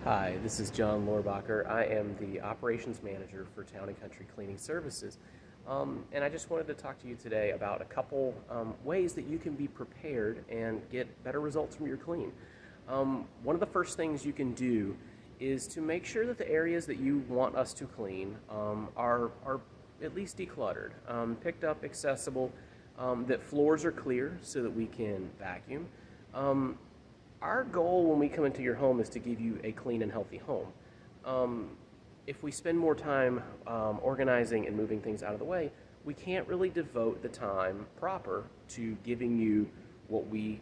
Hi, this is Jon Lorbacher. I am the operations manager for Town and Country Cleaning Services. And I just wanted to talk to you today about a couple ways that you can be prepared and get better results from your clean. One of the first things you can do is to make sure that the areas that you want us to clean are at least decluttered, picked up, accessible, that floors are clear so that we can vacuum. Our goal when we come into your home is to give you a clean and healthy home. If we spend more time organizing and moving things out of the way, we can't really devote the time proper to giving you what we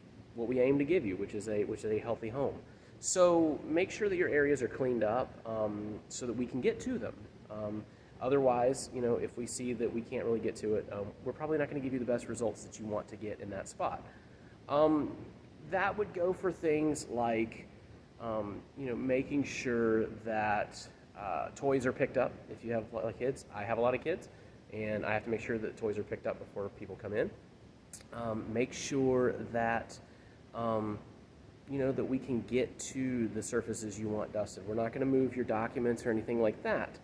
aim to give you, which is a healthy home. So make sure that your areas are cleaned up so that we can get to them. Otherwise, if we see that we can't really get to it, we're probably not going to give you the best results that you want to get in that spot. That would go for things like, making sure that toys are picked up. If you have a lot of kids, I have a lot of kids, and I have to make sure that toys are picked up before people come in. Make sure that, that we can get to the surfaces you want dusted. We're not going to move your documents or anything like that.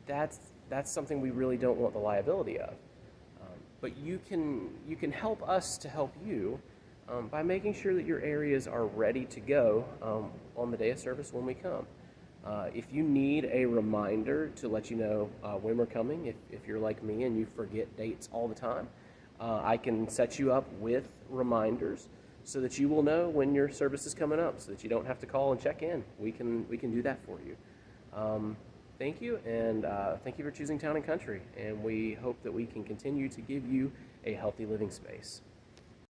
That's something we really don't want the liability of. But you can help us to help you by making sure that your areas are ready to go on the day of service when we come. If you need a reminder to let you know when we're coming, if you're like me and you forget dates all the time, I can set you up with reminders so that you will know when your service is coming up, so that you don't have to call and check in. We can do that for you. Thank you, and thank you for choosing Town and Country, and we hope that we can continue to give you a healthy living space.